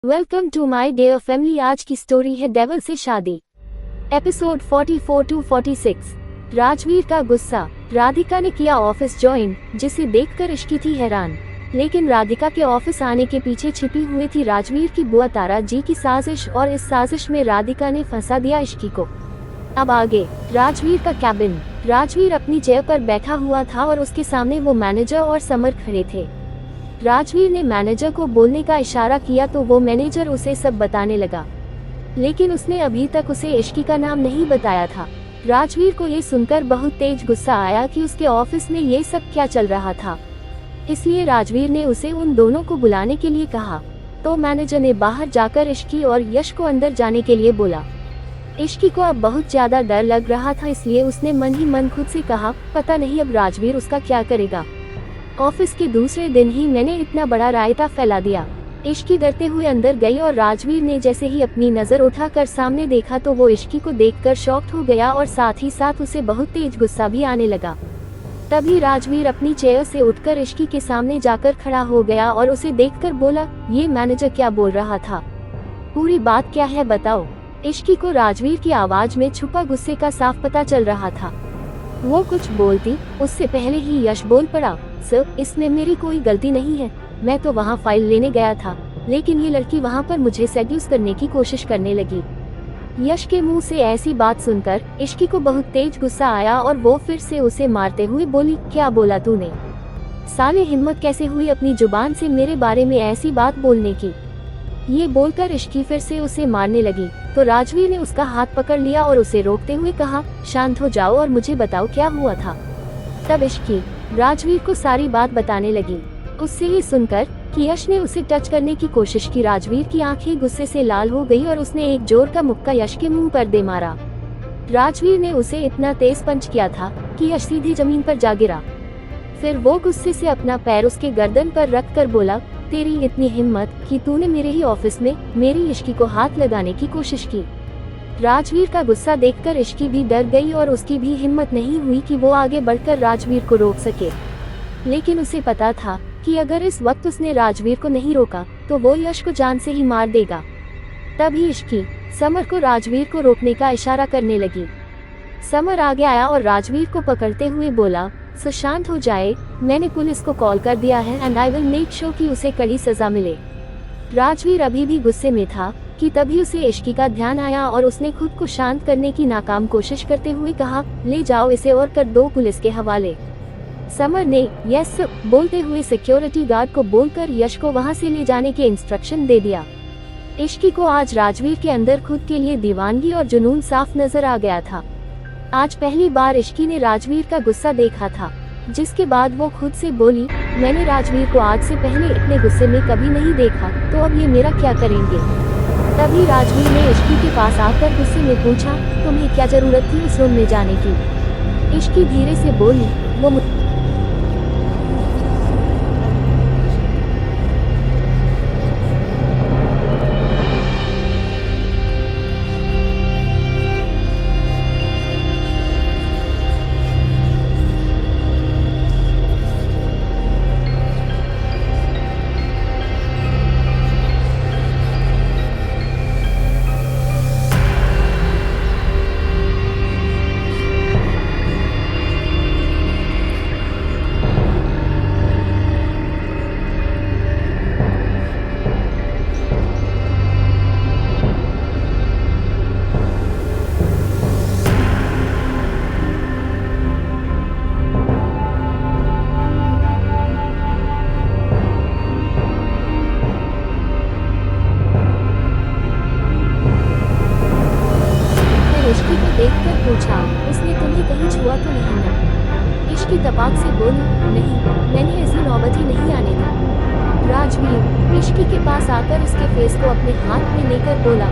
Welcome to my dear family. आज की story है डेविल से शादी, एपिसोड 44 टू 46। राजवीर का गुस्सा। राधिका ने किया ऑफिस ज्वाइन, जिसे देखकर इश्की थी हैरान। लेकिन राधिका के ऑफिस आने के पीछे छिपी हुई थी राजवीर की बुआ तारा जी की साजिश, और इस साजिश में राधिका ने फंसा दिया इश्की को। अब आगे राजवीर का कैबिन। राजवीर अपनी चेयर पर बैठा हुआ था और उसके सामने वो मैनेजर और समर खड़े थे। राजवीर ने मैनेजर को बोलने का इशारा किया तो वो मैनेजर उसे सब बताने लगा, लेकिन उसने अभी तक उसे इश्की का नाम नहीं बताया था। राजवीर को ये सुनकर बहुत तेज गुस्सा आया कि उसके ऑफिस में ये सब क्या चल रहा था। इसलिए राजवीर ने उसे उन दोनों को बुलाने के लिए कहा। तो मैनेजर ने बाहर जाकर इश्की और यश को अंदर जाने के लिए बोला। इश्की को अब बहुत ज्यादा डर लग रहा था, इसलिए उसने मन ही मन खुद से कहा, पता नहीं अब राजवीर उसका क्या करेगा। ऑफिस के दूसरे दिन ही मैंने इतना बड़ा रायता फैला दिया। इश्की डरते हुए अंदर गई और राजवीर ने जैसे ही अपनी नजर उठाकर सामने देखा तो वो इश्की को देखकर शॉक्ड हो गया और साथ ही साथ उसे बहुत तेज गुस्सा भी आने लगा। तभी राजवीर अपनी चेयर से उठकर इश्की के सामने जाकर खड़ा हो गया और उसे देखकर बोला, ये मैनेजर क्या बोल रहा था, पूरी बात क्या है बताओ। इश्की को राजवीर की आवाज में छुपा गुस्से का साफ पता चल रहा था। वो कुछ बोलती उससे पहले ही यश बोल पड़ा, सर इसमें मेरी कोई गलती नहीं है, मैं तो वहाँ फाइल लेने गया था, लेकिन ये लड़की वहाँ पर मुझे सेड्यूस करने की कोशिश करने लगी। यश के मुंह से ऐसी बात सुनकर इश्की को बहुत तेज गुस्सा आया और वो फिर से उसे मारते हुए बोली, क्या बोला तूने, साले हिम्मत कैसे हुई अपनी जुबान से मेरे बारे में ऐसी बात बोलने की। ये बोलकर इश्की फिर से उसे मारने लगी तो राजवीर ने उसका हाथ पकड़ लिया और उसे रोकते हुए कहा, शांत हो जाओ और मुझे बताओ क्या हुआ था। तब इश्की राजवीर को सारी बात बताने लगी। उससे ये सुनकर कि यश ने उसे टच करने की कोशिश की, राजवीर की आंखें गुस्से से लाल हो गई और उसने एक जोर का मुक्का यश के मुंह पर दे मारा। राजवीर ने उसे इतना तेज पंच किया था कि यश सीधी जमीन पर जा गिरा। फिर वो गुस्से से अपना पैर उसके गर्दन पर रख कर बोला, तेरी इतनी हिम्मत कि तूने मेरे ही ऑफिस में मेरी इश्की को हाथ लगाने की कोशिश की। राजवीर का गुस्सा देखकर इश्की भी डर गई और उसकी भी हिम्मत नहीं हुई कि वो आगे बढ़कर राजवीर को रोक सके। लेकिन उसे पता था कि अगर इस वक्त उसने राजवीर को नहीं रोका तो वो यश को जान से ही मार देगा। तभी इश्की समर को राजवीर को रोकने का इशारा करने लगी। समर आगे आया और राजवीर को पकड़ते हुए बोला, सो शांत हो जाए, मैंने पुलिस को कॉल कर दिया है and I will make sure कि उसे कड़ी सजा मिले। राजवीर अभी भी गुस्से में था कि तभी उसे इश्की का ध्यान आया और उसने खुद को शांत करने की नाकाम कोशिश करते हुए कहा, ले जाओ इसे और कर दो पुलिस के हवाले। समर ने यस बोलते हुए सिक्योरिटी गार्ड को बोलकर यश को वहां से ले जाने के इंस्ट्रक्शन दे दिया। इश्की को आज राजवीर के अंदर खुद के लिए दीवानगी और जुनून साफ नजर आ गया था। आज पहली बार इश्की ने राजवीर का गुस्सा देखा था, जिसके बाद वो खुद से बोली, मैंने राजवीर को आज से पहले इतने गुस्से में कभी नहीं देखा, तो अब ये मेरा क्या करेंगे। तभी राजवीर ने इश्की के पास आकर गुस्से में पूछा, तुम्हें क्या जरूरत थी उस रूम में जाने की। इश्की धीरे से बोली, वो देखकर पूछा, उसने तुम्हें कहीं छुआ तो नहीं ना। इश्की तपाक से बोली, नहीं, मैंने ऐसी नौबत ही नहीं आने दी। राजवीर इश्की के पास आकर उसके फेस को अपने हाथ में लेकर बोला,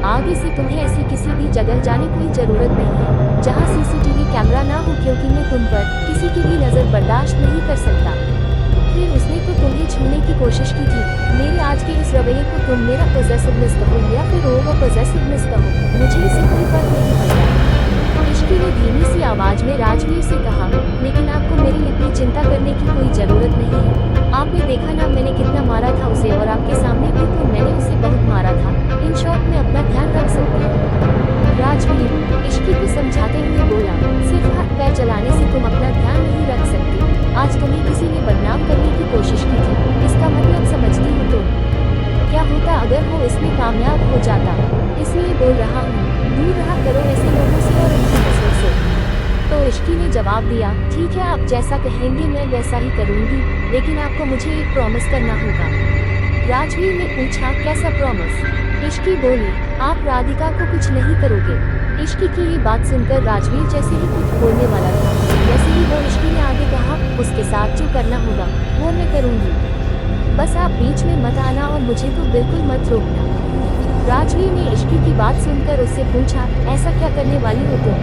आगे से तुम्हें ऐसी किसी भी जगह जाने कोई जरूरत नहीं है जहाँ सीसीटीवी कैमरा ना हो, क्योंकि मैं तुम पर किसी की भी नजर बर्दाश्त नहीं कर सकता। फिर उसने तो तुम्हें छूने की कोशिश की थी। मेरे आज के इस रवैये को तुम मेरा पॉसेसिवनेस कहो या फिर ओवर पॉसेसिवनेस कहो, मुझे इससे कोई फर्क नहीं पड़ता। इश्की ने धीमी सी आवाज में राजवीर से कहा, लेकिन आपको मेरी इतनी चिंता करने की कोई जरूरत नहीं है। आपने देखा ना मैंने कितना मारा था उसे, और आपके सामने भी तो मैंने उसे बहुत मारा था। इन शॉर्ट में अपना ध्यान रख सकती हूँ। राजवीर इश्की को समझाते हुए बोला, सिर्फ हाथ पैर चलाने से तुम अपना ध्यान नहीं रख सकती। आज तुम्हें किसी ने बदनाम करने की कोशिश की थी, इसका मतलब समझती हो तुम? क्या होता अगर वो इसमें कामयाब हो जाता? इसलिए बोल रहा हूँ, दूर रहा करो ऐसे लोगों से और उनकी नजरों से। तो इश्की ने जवाब दिया, ठीक है आप जैसा कहेंगे मैं वैसा ही करूँगी, लेकिन आपको मुझे एक प्रॉमिस करना होगा। राजवीर ने पूछा, कैसा प्रॉमिस? इश्की बोली, आप राधिका को कुछ नहीं करोगे। इश्की की ये बात सुनकर राजवीर जैसे ही कुछ बोलने वाला था, वैसे ही वो इश्की ने आगे कहा, उसके साथ जो करना होगा वो मैं करूँगी, बस आप बीच में मत आना और मुझे तो बिल्कुल मत रोकना। राजवीर ने इश्की की बात सुनकर उससे पूछा, ऐसा क्या करने वाली हो तुम?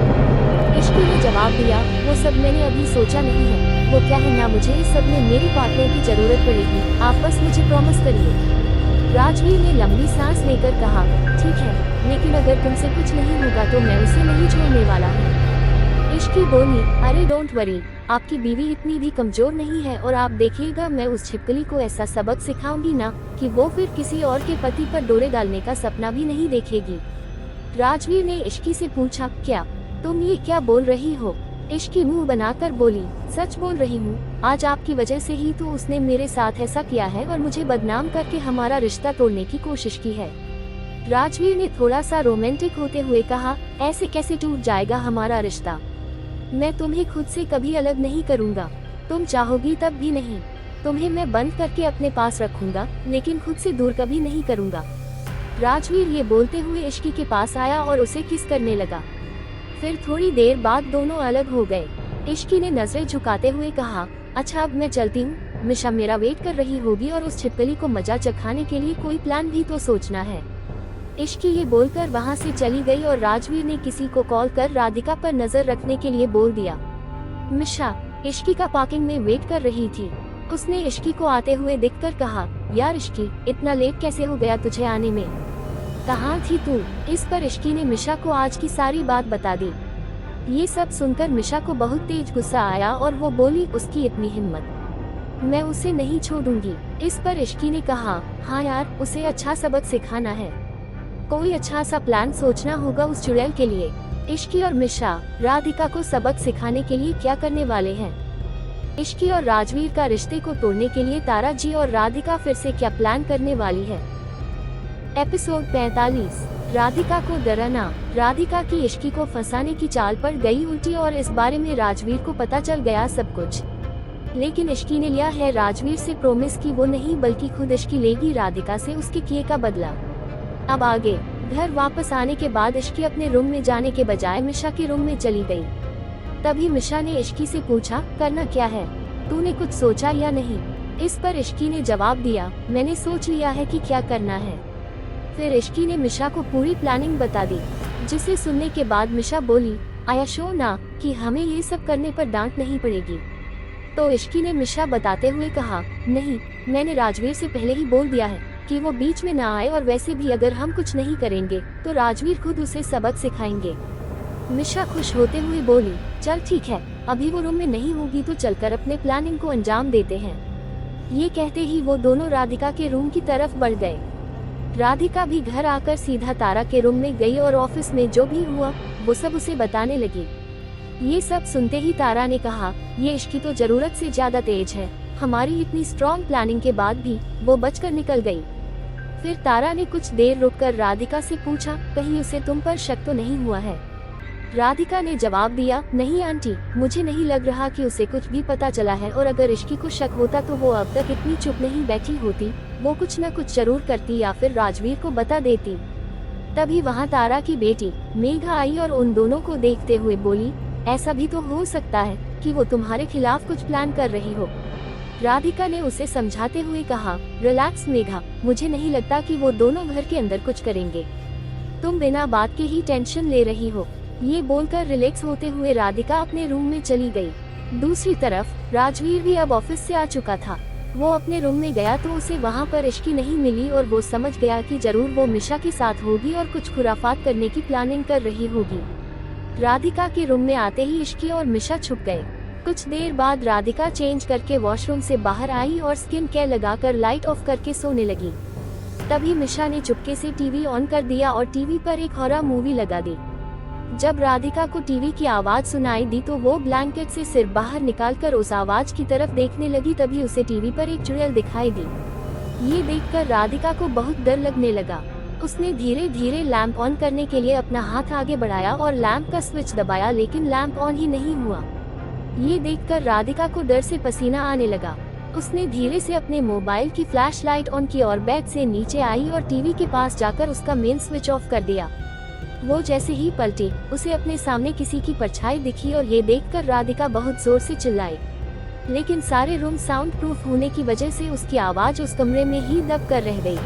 इश्की ने जवाब दिया, वो सब मैंने अभी सोचा नहीं है। वो क्या है ना, मुझे इस सब में मेरी पार्टनर की जरूरत पड़ेगी, आप बस मुझे प्रॉमिस करिए। राजवीर ने लंबी सांस लेकर कहा, ठीक है, लेकिन अगर तुमसे कुछ नहीं होगा तो मैं उसे नहीं छोड़ने वाला हूँ। इश्की बोली, अरे डोंट वरी, आपकी बीवी इतनी भी कमजोर नहीं है, और आप देखिएगा मैं उस छिपकली को ऐसा सबक सिखाऊंगी ना कि वो फिर किसी और के पति पर डोरे डालने का सपना भी नहीं देखेगी। राजवीर ने इश्की से पूछा, क्या तुम ये क्या बोल रही हो? इश्की मुंह बनाकर बोली, सच बोल रही हूँ, आज आपकी वजह से ही तो उसने मेरे साथ ऐसा किया है और मुझे बदनाम करके हमारा रिश्ता तोड़ने की कोशिश की है। राजवीर ने थोड़ा सा रोमांटिक होते हुए कहा, ऐसे कैसे टूट जाएगा हमारा रिश्ता? मैं तुम्हें खुद से कभी अलग नहीं करूँगा, तुम चाहोगी तब भी नहीं। तुम्हें मैं बंद करके अपने पास रखूंगा, लेकिन खुद से दूर कभी नहीं करूँगा। राजवीर ये बोलते हुए इश्की के पास आया और उसे किस करने लगा। फिर थोड़ी देर बाद दोनों अलग हो गए। इश्की ने नजरें झुकाते हुए कहा, अच्छा अब मैं चलती हूँ, मिशा मेरा वेट कर रही होगी और उस छिपकली को मजा चखाने के लिए कोई प्लान भी तो सोचना है। इश्की ये बोलकर वहाँ से चली गई और राजवीर ने किसी को कॉल कर राधिका पर नजर रखने के लिए बोल दिया। मिशा इश्की का पार्किंग में वेट कर रही थी। उसने इश्की को आते हुए देखकर कहा, यार इश्की, इतना लेट कैसे हो गया तुझे आने में? कहाँ थी तू? इस पर इश्की ने मिशा को आज की सारी बात बता दी। ये सब सुनकर मिशा को बहुत तेज गुस्सा आया और वो बोली, उसकी इतनी हिम्मत, मैं उसे नहीं छोड़ूंगी। इस पर इश्की ने कहा, हाँ यार, उसे अच्छा सबक सिखाना है, कोई अच्छा सा प्लान सोचना होगा उस चुड़ैल के लिए। इश्की और मिशा राधिका को सबक सिखाने के लिए क्या करने वाले हैं? इश्की और राजवीर का रिश्ते को तोड़ने के लिए तारा जी और राधिका फिर से क्या प्लान करने वाली है? एपिसोड 45, राधिका को डराना। राधिका की इश्की को फंसाने की चाल पर गई उल्टी और इस बारे में राजवीर को पता चल गया सब कुछ। लेकिन इश्की ने लिया है राजवीर से प्रॉमिस कि वो नहीं बल्कि खुद इश्की लेगी राधिका से उसके किए का बदला। अब आगे, घर वापस आने के बाद इश्की अपने रूम में जाने के बजाय मिशा के रूम में चली गई। तभी मिशा ने इश्की से पूछा, करना क्या है, तूने कुछ सोचा या नहीं? इस पर इश्की ने जवाब दिया, मैंने सोच लिया है कि क्या करना है। फिर इश्की ने मिशा को पूरी प्लानिंग बता दी, जिसे सुनने के बाद मिशा बोली, आया शो ना कि हमें ये सब करने पर डांट नहीं पड़ेगी। तो इश्की ने मिशा बताते हुए कहा, नहीं, मैंने राजवीर से पहले ही बोल दिया है कि वो बीच में ना आए, और वैसे भी अगर हम कुछ नहीं करेंगे तो राजवीर खुद उसे सबक सिखाएंगे। मिशा खुश होते हुए बोली, चल ठीक है, अभी वो रूम में नहीं होगी तो चलकर अपने प्लानिंग को अंजाम देते हैं। ये कहते ही वो दोनों राधिका के रूम की तरफ बढ़ गए। राधिका भी घर आकर सीधा तारा के रूम में गई और ऑफिस में जो भी हुआ वो सब उसे बताने लगी। ये सब सुनते ही तारा ने कहा, ये इश्की तो जरूरत से ज्यादा तेज है, हमारी इतनी स्ट्रॉन्ग प्लानिंग के बाद भी वो बचकर निकल गई। फिर तारा ने कुछ देर रुककर राधिका से पूछा, कहीं उसे तुम पर शक तो नहीं हुआ है? राधिका ने जवाब दिया, नहीं आंटी, मुझे नहीं लग रहा कि उसे कुछ भी पता चला है, और अगर इश्की को शक होता तो वो अब तक इतनी चुप नहीं बैठी होती, वो कुछ न कुछ जरूर करती या फिर राजवीर को बता देती। तभी वहाँ तारा की बेटी मेघा आई और उन दोनों को देखते हुए बोली, ऐसा भी तो हो सकता है कि वो तुम्हारे खिलाफ कुछ प्लान कर रही हो। राधिका ने उसे समझाते हुए कहा, रिलैक्स मेघा, मुझे नहीं लगता कि वो दोनों घर के अंदर कुछ करेंगे, तुम बिना बात के ही टेंशन ले रही हो। ये बोलकर रिलैक्स होते हुए राधिका अपने रूम में चली गई। दूसरी तरफ राजवीर भी अब ऑफिस से आ चुका था। वो अपने रूम में गया तो उसे वहाँ पर इश्की नहीं मिली और वो समझ गया कि जरूर वो मिशा के साथ होगी और कुछ खुराफात करने की प्लानिंग कर रही होगी। राधिका के रूम में आते ही इश्की और मिशा छुप गए। कुछ देर बाद राधिका चेंज करके वॉशरूम से बाहर आई और स्किन केयर लगाकर लाइट ऑफ करके सोने लगी। तभी मिशा ने चुपके से टीवी ऑन कर दिया और टीवी पर एक हॉरर मूवी लगा दी। जब राधिका को टीवी की आवाज सुनाई दी तो वो ब्लैंकेट से सिर बाहर निकालकर उस आवाज की तरफ देखने लगी। तभी उसे टीवी पर एक चुड़ैल दिखाई दी। ये देखकर राधिका को बहुत डर लगने लगा। उसने धीरे धीरे लैंप ऑन करने के लिए अपना हाथ आगे बढ़ाया और लैंप का स्विच दबाया, लेकिन लैंप ऑन ही नहीं हुआ। ये देखकर राधिका को डर से पसीना आने लगा। उसने धीरे से अपने मोबाइल की फ्लैश लाइट ऑन की और बेड से नीचे आई और टीवी के पास जाकर उसका मेन स्विच ऑफ कर दिया। वो जैसे ही पलटी, उसे अपने सामने किसी की परछाई दिखी और ये देखकर राधिका बहुत जोर से चिल्लाई, लेकिन सारे रूम साउंड प्रूफ होने की वजह से उसकी आवाज उस कमरे में ही दब कर रह गई।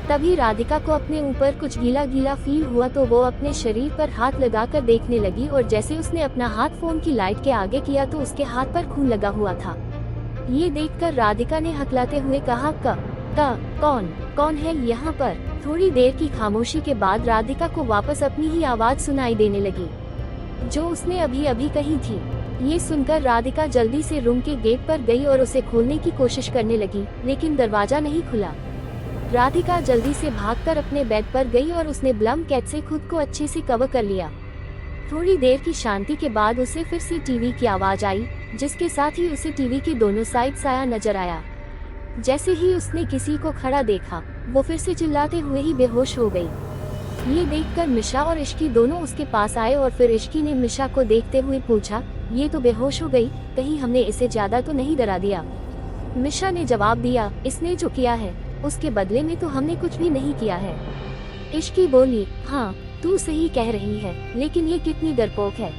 तभी राधिका को अपने ऊपर कुछ गीला गीला फील हुआ तो वो अपने शरीर पर हाथ लगाकर देखने लगी और जैसे उसने अपना हाथ फोन की लाइट के आगे किया तो उसके हाथ पर खून लगा हुआ था। ये देखकर राधिका ने हकलाते हुए कहा, कौन है यहाँ पर? थोड़ी देर की खामोशी के बाद राधिका को वापस अपनी ही आवाज सुनाई देने लगी, जो उसने अभी अभी कही थी। ये सुनकर राधिका जल्दी से रूम के गेट पर गई और उसे खोलने की कोशिश करने लगी, लेकिन दरवाजा नहीं खुला। राधिका जल्दी से भागकर अपने बेड पर गई और उसने ब्लैंकेट से खुद को अच्छे से कवर कर लिया। थोड़ी देर की शांति के बाद उसे फिर से टीवी की आवाज आई, जिसके साथ ही उसे टीवी के दोनों साइड साया नजर आया। जैसे ही उसने किसी को खड़ा देखा, वो फिर से चिल्लाते हुए ही बेहोश हो गई। ये देखकर मिशा और इश्की दोनों उसके पास आए और फिर इश्की ने मिशा को देखते हुए पूछा, ये तो बेहोश हो गई, कहीं हमने इसे ज्यादा तो नहीं डरा दिया? मिशा ने जवाब दिया, इसने जो किया है उसके बदले में तो हमने कुछ भी नहीं किया है। इश्की बोली, हाँ तू सही कह रही है, लेकिन ये कितनी डरपोक है।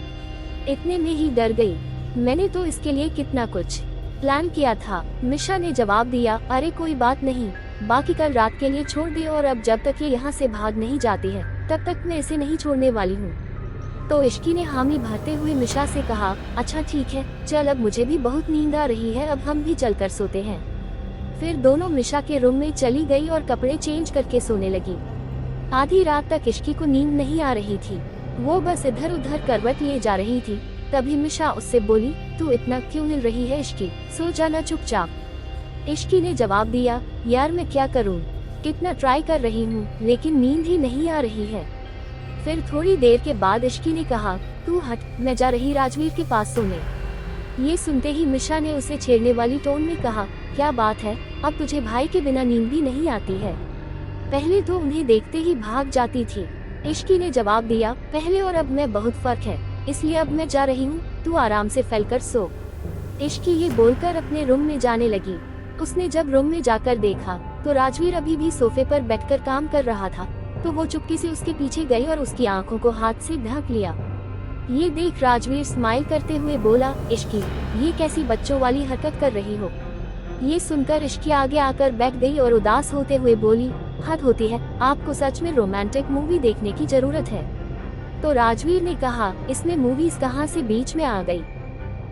इतने में ही डर गई, मैंने तो इसके लिए कितना कुछ प्लान किया था। मिशा ने जवाब दिया, अरे कोई बात नहीं, बाकी कल रात के लिए छोड़ दे और अब जब तक ये यहाँ से भाग नहीं जाती है तब तक मैं इसे नहीं छोड़ने वाली हूँ। तो इश्की ने हामी भरते हुए मिशा से कहा, अच्छा ठीक है, चल अब मुझे भी बहुत नींद आ रही है, अब हम भी चलकर सोते हैं। फिर दोनों मिशा के रूम में चली गई और कपड़े चेंज करके सोने लगी। आधी रात तक इश्की को नींद नहीं आ रही थी, वो बस इधर उधर करवट लिए जा रही थी। तभी मिशा उससे बोली, तू इतना क्यों हिल रही है इश्की, सो जाना चुपचाप। इश्की ने जवाब दिया, यार मैं क्या करूं, कितना ट्राई कर रही हूं, लेकिन नींद ही नहीं आ रही है। फिर थोड़ी देर के बाद इश्की ने कहा, तू हट, मैं जा रही राजवीर के पास सोने। ये सुनते ही मिशा ने उसे छेड़ने वाली टोन में कहा, क्या बात है, अब तुझे भाई के बिना नींद भी नहीं आती है? पहले तो उन्हें देखते ही भाग जाती थी। इश्की ने जवाब दिया, पहले और अब में बहुत फर्क है, इसलिए अब मैं जा रही हूँ, तू आराम से फैलकर सो। इश्की ये बोलकर अपने रूम में जाने लगी। उसने जब रूम में जाकर देखा तो राजवीर अभी भी सोफे पर बैठकर काम कर रहा था, तो वो चुपके से उसके पीछे गई और उसकी आंखों को हाथ से ढक लिया। ये देख राजवीर स्माइल करते हुए बोला, इश्की ये कैसी बच्चों वाली हरकत कर रही हो? ये सुनकर इश्की आगे आकर बैठ गई और उदास होते हुए बोली, हद होती है, आपको सच में रोमांटिक मूवी देखने की जरूरत है। तो राजवीर ने कहा, इसमें मूवीज कहाँ से बीच में आ गई,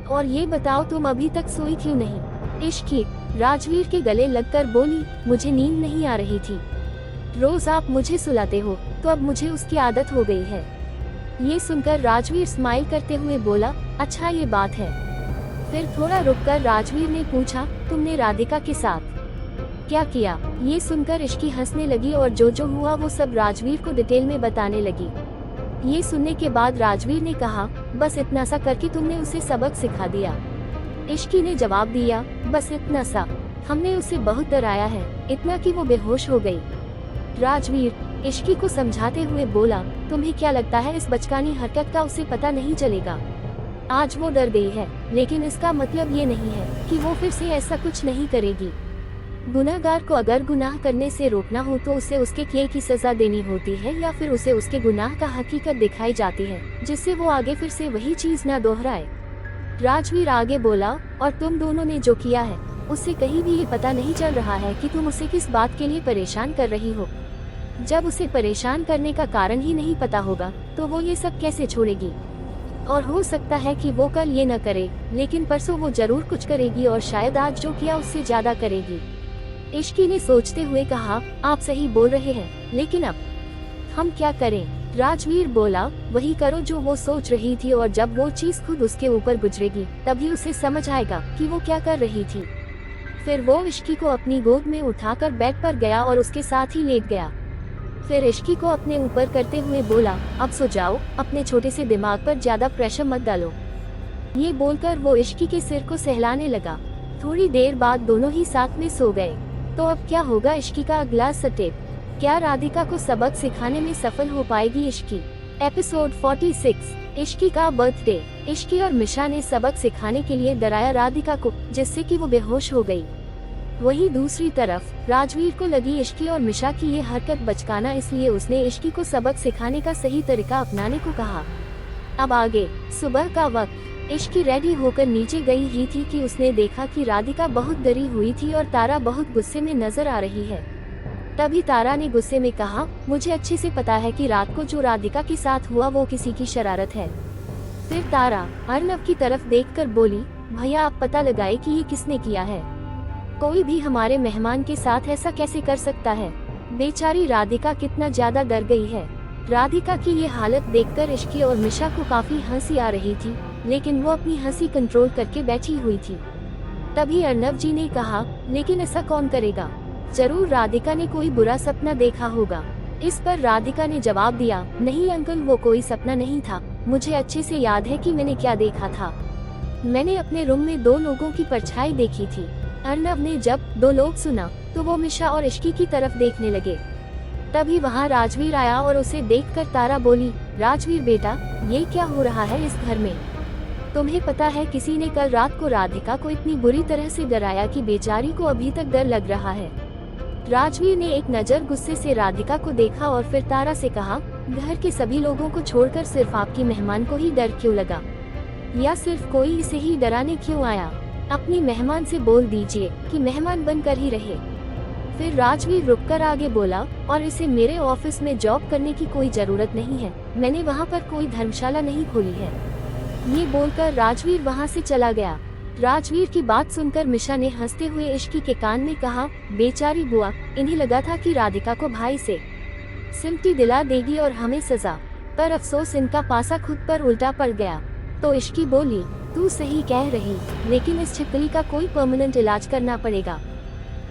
और ये बताओ तुम अभी तक सोई क्यों नहीं? इश्की राजवीर के गले लगकर बोली, मुझे नींद नहीं आ रही थी, रोज आप मुझे सुलाते हो, तो अब मुझे उसकी आदत हो गई है। ये सुनकर राजवीर स्माइल करते हुए बोला, अच्छा ये बात है। फिर थोड़ा रुककर राजवीर ने पूछा, तुमने राधिका के साथ क्या किया? ये सुनकर इश्की हंसने लगी और जो हुआ वो सब राजवीर को डिटेल में बताने लगी। ये सुनने के बाद राजवीर ने कहा, बस इतना सा करके तुमने उसे सबक सिखा दिया? इश्की ने जवाब दिया, बस इतना सा, हमने उसे बहुत डराया है, इतना कि वो बेहोश हो गई। राजवीर इश्की को समझाते हुए बोला, तुम्हें क्या लगता है इस बचकानी हरकत का उसे पता नहीं चलेगा? आज वो डर गई है, लेकिन इसका मतलब ये नहीं है कि वो फिर से ऐसा कुछ नहीं करेगी। गुनाहगार को अगर गुनाह करने से रोकना हो तो उसे उसके किए की सजा देनी होती है, या फिर उसे उसके गुनाह का हकीकत दिखाई जाती है, जिससे वो आगे फिर से वही चीज न दोहराए। राजवीर आगे बोला, और तुम दोनों ने जो किया है उससे कहीं भी ये पता नहीं चल रहा है कि तुम उसे किस बात के लिए परेशान कर रही हो। जब उसे परेशान करने का कारण ही नहीं पता होगा तो वो ये सब कैसे छोड़ेगी? और हो सकता है कि वो कल ये न करे, लेकिन परसों वो जरूर कुछ करेगी, और शायद आज जो किया उससे ज्यादा करेगी। इश्की ने सोचते हुए कहा, आप सही बोल रहे हैं, लेकिन अब हम क्या करें? राजवीर बोला, वही करो जो वो सोच रही थी, और जब वो चीज खुद उसके ऊपर गुजरेगी तभी उसे समझ आएगा कि वो क्या कर रही थी। फिर वो इश्की को अपनी गोद में उठाकर बेड पर गया और उसके साथ ही लेट गया। फिर इश्की को अपने ऊपर करते हुए बोला, अब सो जाओ, अपने छोटे से दिमाग पर ज्यादा प्रेशर मत डालो। ये बोलकर वो इश्की के सिर को सहलाने लगा। थोड़ी देर बाद दोनों ही साथ में सो गए। तो अब क्या होगा इश्की का अगला स्टेप? क्या राधिका को सबक सिखाने में सफल हो पाएगी इश्की? एपिसोड 46, इश्की का बर्थडे। इश्की और मिशा ने सबक सिखाने के लिए डराया राधिका को, जिससे कि वो बेहोश हो गई। वहीं दूसरी तरफ राजवीर को लगी इश्की और मिशा की ये हरकत बचकाना, इसलिए उसने इश्की को सबक सिखाने का सही तरीका अपनाने को कहा। अब आगे। सुबह का वक्त। इश्की रेडी होकर नीचे गई ही थी कि उसने देखा कि राधिका बहुत डरी हुई थी और तारा बहुत गुस्से में नजर आ रही है। तभी तारा ने गुस्से में कहा, मुझे अच्छे से पता है कि रात को जो राधिका के साथ हुआ वो किसी की शरारत है। फिर तारा अर्नव की तरफ देखकर बोली, भैया आप पता लगाए कि ये किसने किया है। कोई भी हमारे मेहमान के साथ ऐसा कैसे कर सकता है। बेचारी राधिका कितना ज्यादा डर गई है। राधिका की ये हालत देखकर इश्की और मिशा को काफी हंसी आ रही थी, लेकिन वो अपनी हंसी कंट्रोल करके बैठी हुई थी। तभी अर्नव जी ने कहा, लेकिन ऐसा कौन करेगा, जरूर राधिका ने कोई बुरा सपना देखा होगा। इस पर राधिका ने जवाब दिया, नहीं अंकल, वो कोई सपना नहीं था, मुझे अच्छे से याद है कि मैंने क्या देखा था। मैंने अपने रूम में 2 लोगों की परछाई देखी थी। अर्नव ने जब 2 लोग सुना तो वो मिशा और इश्की की तरफ देखने लगे। तभी वहाँ राजवीर आया और उसे देखकर तारा बोली, राजवीर बेटा, ये क्या हो रहा है इस घर में? तुम्हें पता है किसी ने कल रात को राधिका को इतनी बुरी तरह से डराया कि बेचारी को अभी तक डर लग रहा है। राजवीर ने एक नजर गुस्से से राधिका को देखा और फिर तारा से कहा, घर के सभी लोगों को छोड़कर सिर्फ आपकी मेहमान को ही डर क्यों लगा, या सिर्फ कोई इसे ही डराने क्यों आया? अपनी मेहमान से बोल दीजिए कि मेहमान बनकर ही रहे। फिर राजवीर रुककर आगे बोला, और इसे मेरे ऑफिस में जॉब करने की कोई जरूरत नहीं है, मैंने वहाँ पर कोई धर्मशाला नहीं खोली है। ये बोलकर राजवीर वहाँ से चला गया। राजवीर की बात सुनकर मिशा ने हंसते हुए इश्की के कान में कहा, बेचारी बुआ, इन्हें लगा था कि राधिका को भाई से सिमटी दिला देगी और हमें सजा, पर अफसोस इनका पासा खुद पर उल्टा पड़ गया। तो इश्की बोली, तू सही कह रही, लेकिन इस छिपकली का कोई परमानेंट इलाज करना पड़ेगा।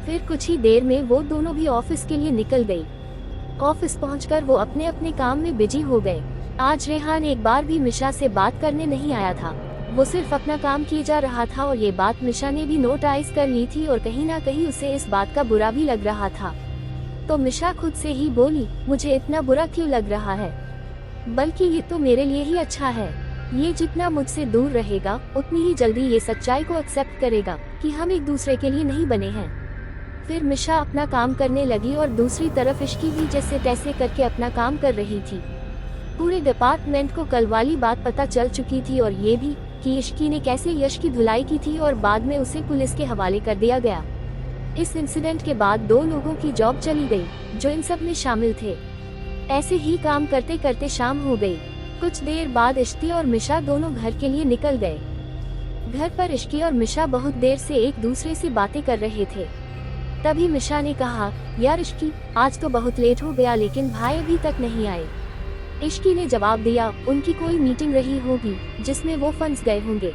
फिर कुछ ही देर में वो दोनों भी ऑफिस के लिए निकल गई। ऑफिस पहुंचकर वो अपने अपने काम में बिजी हो गए। आज रेहान एक बार भी मिशा से बात करने नहीं आया था, वो सिर्फ अपना काम किए जा रहा था, और ये बात मिशा ने भी नोटिस कर ली थी और कहीं ना कहीं उसे इस बात का बुरा भी लग रहा था। तो मिशा खुद से ही बोली, मुझे इतना बुरा क्यों लग रहा है, बल्कि ये तो मेरे लिए ही अच्छा है। ये जितना मुझसे दूर रहेगा उतनी ही जल्दी ये सच्चाई को एक्सेप्ट करेगा कि हम एक दूसरे के लिए नहीं बने हैं। फिर मिशा अपना काम करने लगी और दूसरी तरफ इश्की भी जैसे तैसे करके अपना काम कर रही थी। पूरे डिपार्टमेंट को कल वाली बात पता चल चुकी थी, और ये भी कि इश्की ने कैसे यश की धुलाई की थी और बाद में उसे पुलिस के हवाले कर दिया गया। इस इंसिडेंट के बाद 2 लोगों की जॉब चली गई जो इन सब में शामिल थे। ऐसे ही काम करते करते शाम हो गई। कुछ देर बाद इश्की और मिशा दोनों घर के लिए निकल गए। घर पर इश्की और मिशा बहुत देर से एक दूसरे से बातें कर रहे थे। तभी मिशा ने कहा, यार इश्की, आज तो बहुत लेट हो गया, लेकिन भाई अभी तक नहीं आए। इश्की ने जवाब दिया, उनकी कोई मीटिंग रही होगी जिसमें वो फंस गए होंगे,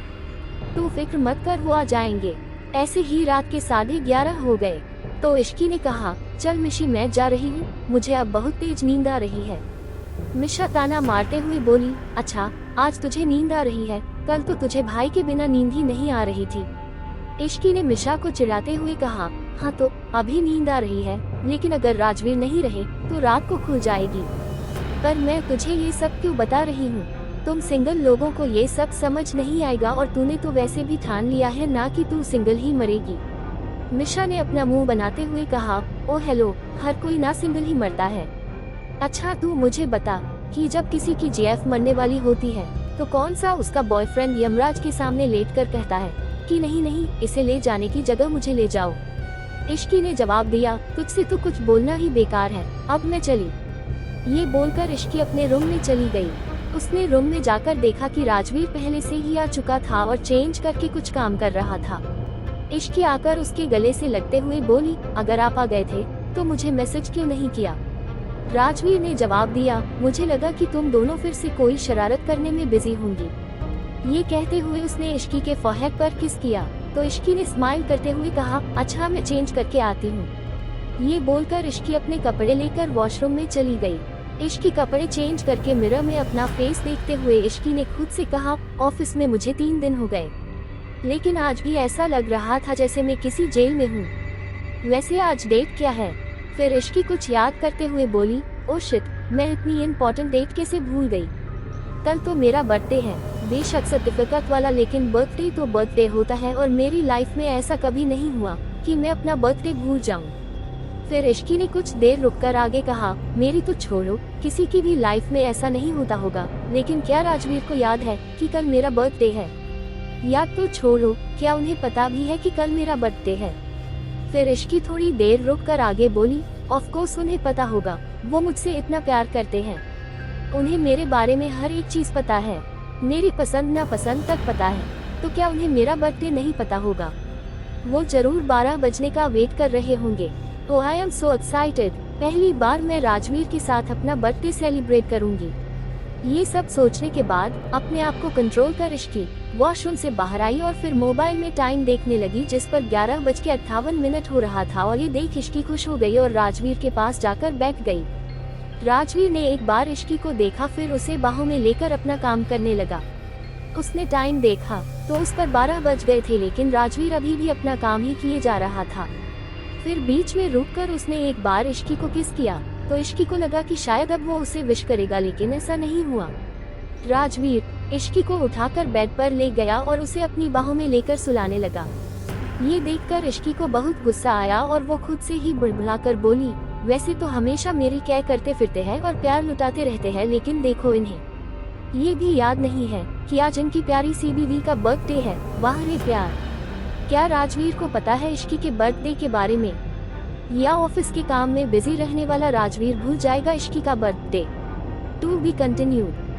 तू फिक्र मत कर, वो आ जाएंगे। ऐसे ही रात के 11:30 हो गए। तो इश्की ने कहा, चल मिशी, मैं जा रही हूँ, मुझे अब बहुत तेज नींद आ रही है। मिशा ताना मारते हुए बोली, अच्छा आज तुझे नींद आ रही है, कल तो तुझे भाई के बिना नींद ही नहीं आ रही थी। इश्की ने मिशा को चिढ़ाते हुए कहा, हाँ तो अभी नींद आ रही है, लेकिन अगर राजवीर नहीं रहे तो रात को खुल जाएगी। पर मैं तुझे ये सब क्यों बता रही हूँ, तुम सिंगल लोगों को ये सब समझ नहीं आएगा, और तूने तो वैसे भी ठान लिया है ना कि तू सिंगल ही मरेगी। मिशा ने अपना मुंह बनाते हुए कहा, ओ हेलो, हर कोई ना सिंगल ही मरता है। अच्छा तू मुझे बता कि जब किसी की जीएफ मरने वाली होती है तो कौन सा उसका बॉयफ्रेंड यमराज के सामने लेटकर कहता है कि नहीं नहीं, इसे ले जाने की जगह मुझे ले जाओ। इश्की ने जवाब दिया, तुझसे तो कुछ बोलना ही बेकार है, अब मैं चली। ये बोलकर इश्की अपने रूम में चली गई। उसने रूम में जाकर देखा कि राजवीर पहले से ही आ चुका था और चेंज करके कुछ काम कर रहा था। इश्की आकर उसके गले से लगते हुए बोली, अगर आप आ गए थे तो मुझे मैसेज क्यों नहीं किया। राजवीर ने जवाब दिया, मुझे लगा कि तुम दोनों फिर से कोई शरारत करने में बिजी होंगी। ये कहते हुए उसने इश्की के फोरहेड पर किस किया तो इश्की ने स्माइल करते हुए कहा, अच्छा मैं चेंज करके आती हूँ। ये बोलकर इश्की अपने कपड़े लेकर वॉशरूम में चली गई। इश्की कपड़े चेंज करके मिरर में अपना फेस देखते हुए इश्की ने खुद से कहा, ऑफिस में मुझे 3 दिन हो गए, लेकिन आज भी ऐसा लग रहा था जैसे मैं किसी जेल में हूँ। वैसे आज डेट क्या है? फिर इश्की कुछ याद करते हुए बोली, ओ शिट, मैं इतनी इम्पोर्टेंट डेट कैसे भूल गई। कल तो मेरा बर्थडे है, बेशक सर्टिफिकेट वाला, लेकिन बर्थडे तो बर्थडे होता है और मेरी लाइफ में ऐसा कभी नहीं हुआ कि मैं अपना बर्थडे भूल जाऊं। फिर इश्की ने कुछ देर रुककर आगे कहा, मेरी तो छोड़ो, किसी की भी लाइफ में ऐसा नहीं होता होगा, लेकिन क्या राजवीर को याद है कि कल मेरा बर्थडे है? याद तो छोड़ो, क्या उन्हें पता भी है कि कल मेरा बर्थडे है? फिर इश्की थोड़ी देर रुककर आगे बोली, ऑफ कोर्स उन्हें पता होगा, वो मुझसे इतना प्यार करते हैं, उन्हें मेरे बारे में हर एक चीज पता है, मेरी पसंद नापसंद तक पता है, तो क्या उन्हें मेरा बर्थडे नहीं पता होगा? वो जरूर 12 बजने का वेट कर रहे होंगे। तो आई एम सो एक्साइटेड, पहली बार मैं राजवीर के साथ अपना बर्थडे सेलिब्रेट करूंगी। ये सब सोचने के बाद अपने आप को कंट्रोल कर इश्की वॉशरूम से बाहर आई और फिर मोबाइल में टाइम देखने लगी, जिस पर 11:58 हो रहा था। और ये देख इश्की खुश हो गई और राजवीर के पास जाकर बैठ गई। राजवीर ने एक बार इश्की को देखा, फिर उसे बाहों में लेकर अपना काम करने लगा। उसने टाइम देखा तो उस पर 12 बज गए थे, लेकिन राजवीर अभी भी अपना काम ही किए जा रहा था। फिर बीच में रुककर उसने एक बार इश्की को किस किया तो इश्की को लगा कि शायद अब वो उसे विश करेगा, लेकिन ऐसा नहीं हुआ। राजवीर इश्की को उठाकर बेड पर ले गया और उसे अपनी बाहों में लेकर सुलाने लगा। ये देखकर इश्की को बहुत गुस्सा आया और वो खुद से ही बुड़बुड़ाकर बोली, वैसे तो हमेशा मेरी क्या करते फिरते हैं और प्यार लुटाते रहते हैं, लेकिन देखो इन्हें ये भी याद नहीं है कि आज इनकी प्यारी सी बीवी का बर्थडे है। वाह रे प्यार! क्या राजवीर को पता है इश्की के बर्थडे के बारे में? या ऑफिस के काम में बिजी रहने वाला राजवीर भूल जाएगा इश्की का बर्थडे? To be continued.